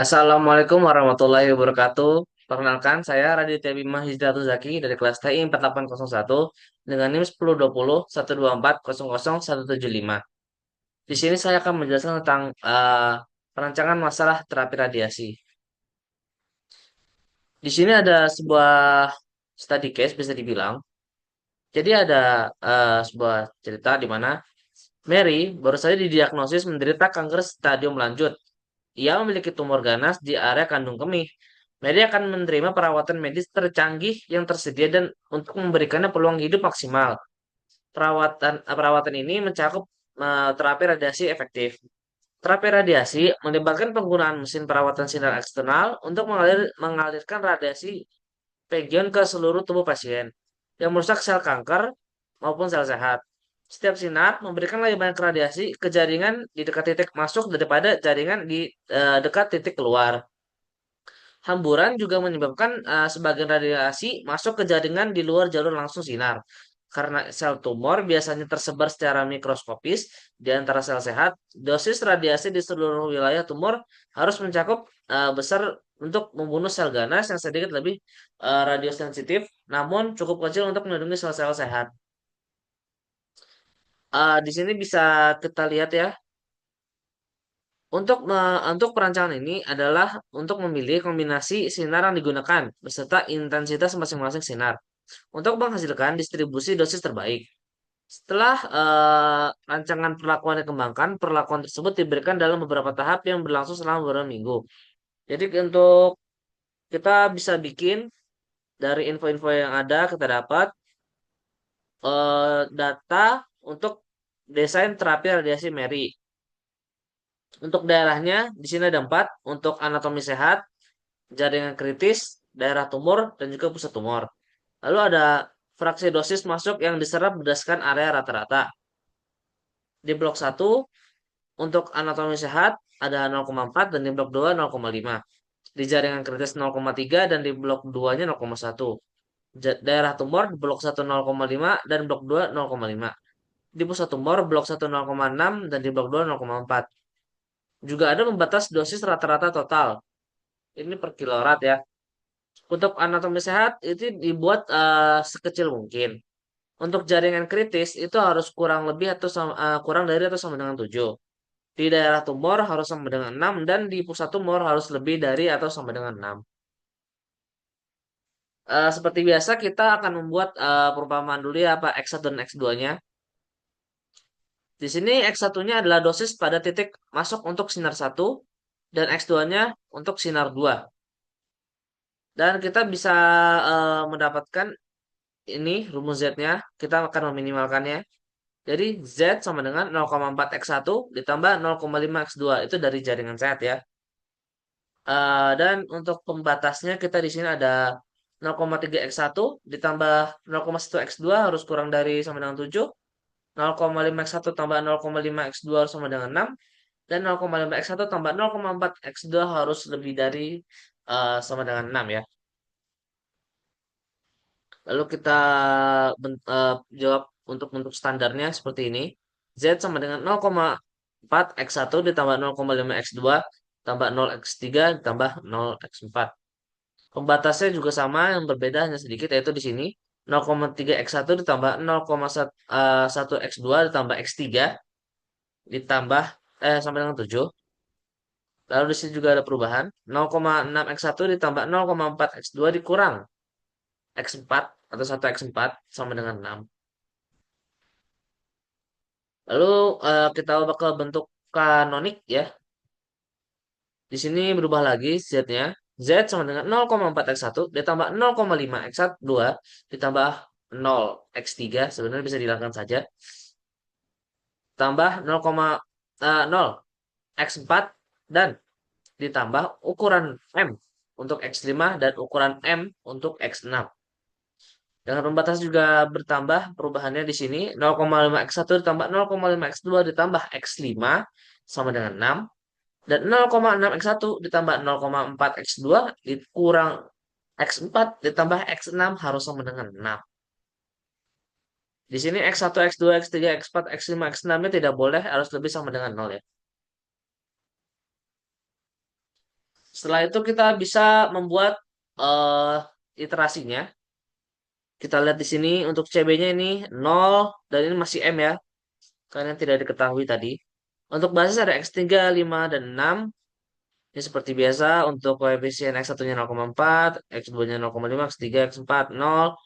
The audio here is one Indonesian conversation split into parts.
Assalamualaikum warahmatullahi wabarakatuh. Perkenalkan, saya Raditya Bima Hijratul Zaki dari kelas TI 4801 dengan NIM 1020 124 00 175. Di sini saya akan menjelaskan tentang perancangan masalah terapi radiasi. Di sini ada sebuah study case bisa dibilang. Jadi ada sebuah cerita di mana Mary baru saja didiagnosis menderita kanker stadium lanjut. Ia memiliki tumor ganas di area kandung kemih. Mary akan menerima perawatan medis tercanggih yang tersedia dan untuk memberikannya peluang hidup maksimal. Perawatan ini mencakup terapi radiasi efektif. Terapi radiasi melibatkan penggunaan mesin perawatan sinar eksternal untuk mengalirkan radiasi region ke seluruh tubuh pasien yang merusak sel kanker maupun sel sehat. Setiap sinar memberikan lebih banyak radiasi ke jaringan di dekat titik masuk daripada jaringan di dekat titik keluar. Hamburan juga menyebabkan sebagian radiasi masuk ke jaringan di luar jalur langsung sinar. Karena sel tumor biasanya tersebar secara mikroskopis di antara sel sehat, dosis radiasi di seluruh wilayah tumor harus mencakup besar untuk membunuh sel ganas yang sedikit lebih radiosensitif, namun cukup kecil untuk melindungi sel-sel sehat. Di sini bisa kita lihat ya, untuk perancangan ini adalah untuk memilih kombinasi sinar yang digunakan beserta intensitas masing-masing sinar untuk menghasilkan distribusi dosis terbaik. Setelah rancangan perlakuan dikembangkan, perlakuan tersebut diberikan dalam beberapa tahap yang berlangsung selama beberapa minggu. Jadi untuk kita bisa bikin dari info-info yang ada kita dapat data untuk desain terapi radiasi Mary. Untuk daerahnya di sini ada empat untuk anatomi sehat, jaringan kritis, daerah tumor, dan juga pusat tumor. Lalu ada fraksi dosis masuk yang diserap berdasarkan area rata-rata. Di blok satu untuk anatomi sehat ada 0,4 dan di blok 2 0,5. Di jaringan kritis 0,3 dan di blok 2-nya 0,1. Daerah tumor di blok satu 0,5 dan blok 2 0,5. Di pusat tumor blok satu 0,6 dan di blok 2 0,4. Juga ada membatas dosis rata-rata total. Ini per kilorat ya. Untuk anatomi sehat itu dibuat sekecil mungkin. Untuk jaringan kritis itu harus kurang lebih atau kurang dari atau sama dengan 7. Di daerah tumor harus sama dengan 6 dan di pusat tumor harus lebih dari atau sama dengan 6. Seperti biasa kita akan membuat perumpamaan dulu ya apa X1 dan X2-nya. Di sini X1-nya adalah dosis pada titik masuk untuk sinar 1 dan X2-nya untuk sinar 2. Dan kita bisa mendapatkan ini rumus Z-nya, kita akan meminimalkannya. Jadi Z sama dengan 0,4 X1 ditambah 0,5 X2 itu dari jaringan sehat ya. Dan untuk pembatasnya kita di sini ada 0,3 X1 ditambah 0,1 X2 harus kurang dari sama dengan 7. 0,5 X1 tambah 0,5 X2 harus sama dengan 6. Dan 0,5 X1 tambah 0,4 X2 harus lebih dari sama dengan 6 ya. Lalu kita jawab untuk bentuk standarnya seperti ini. Z sama dengan 0,4 X1 ditambah 0,5 X2 tambah 0 X3 ditambah 0 X4. Pembatasnya juga sama, yang berbeda hanya sedikit yaitu di sini 0,3 X1 ditambah 0,1 X2 ditambah X3 ditambah sampai dengan 7. Lalu di sini juga ada perubahan 0,6 X1 ditambah 0,4 X2 dikurang X4 atau 1 X4 sama dengan 6. Lalu kita ubah ke bentuk kanonik ya. Di sini berubah lagi Z-nya. Z sama dengan 0,4 X1 ditambah 0,5 X2 ditambah 0 X3 sebenarnya bisa dihilangkan saja. Tambah 0 X4 dan ditambah ukuran M untuk X5 dan ukuran M untuk X6. Dengan pembatas juga bertambah perubahannya di sini 0,5 X1 ditambah 0,5 X2 ditambah X5 sama dengan 6 dan 0,6 X1 ditambah 0,4 X2 dikurang X4 ditambah X6 harus sama dengan 6. Di sini X1, X2, X3, X4, X5, X6-nya tidak boleh harus lebih sama dengan 0 ya. Setelah itu kita bisa membuat eh iterasinya. Kita lihat di sini untuk CB-nya ini 0 dan ini masih M ya, karena tidak diketahui tadi. Untuk basis ada X3, 5, dan 6. Ini seperti biasa untuk koefisien X1-nya 0,4, X2-nya 0,5, X3, X4, 0.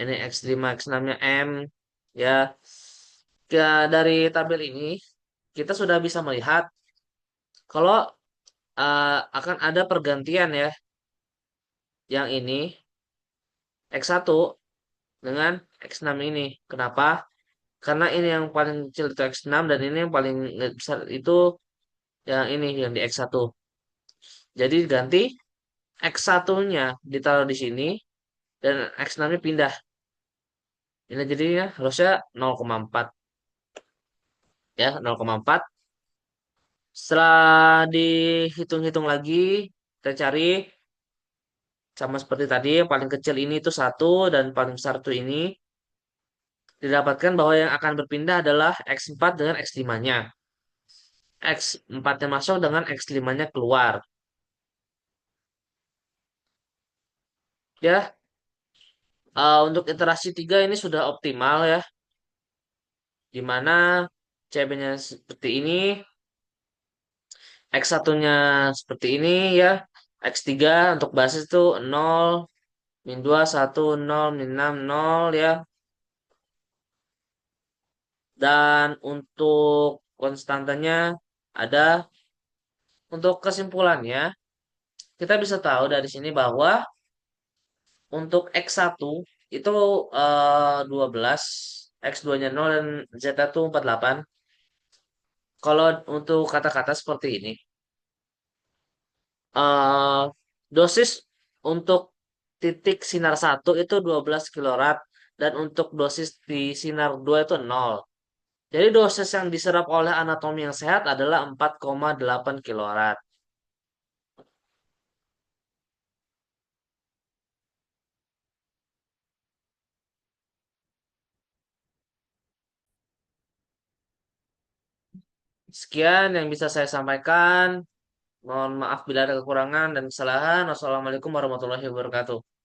Ini X5, X6-nya M. Ya, dari tabel ini kita sudah bisa melihat kalau akan ada pergantian ya, yang ini X1 dengan X6 ini. Kenapa? Karena ini yang paling kecil itu X6 dan ini yang paling besar itu yang ini yang di X1. Jadi ganti X1-nya ditaruh di sini dan X6-nya pindah. Ini jadinya harusnya 0,4 ya, 0,4. Setelah dihitung-hitung lagi, kita cari sama seperti tadi, yang paling kecil ini itu 1 dan paling besar itu ini. Didapatkan bahwa yang akan berpindah adalah X4 dengan X5-nya. X4-nya masuk dengan X5-nya keluar. Ya, untuk iterasi 3 ini sudah optimal ya, di mana CB-nya seperti ini, X1-nya seperti ini ya, X3 untuk basis itu 0, min 2, 1, 0, min 6, 0 ya. Dan untuk konstantanya ada. Untuk kesimpulannya, kita bisa tahu dari sini bahwa untuk X1 itu 12, X2-nya 0, dan Z itu 48. Kalau untuk kata-kata seperti ini, eh dosis untuk titik sinar satu itu 12 kilorad dan untuk dosis di sinar 2 itu 0. Jadi dosis yang diserap oleh anatomi yang sehat adalah 4,8 kilorad. Sekian yang bisa saya sampaikan. Mohon maaf bila ada kekurangan dan kesalahan. Wassalamualaikum warahmatullahi wabarakatuh.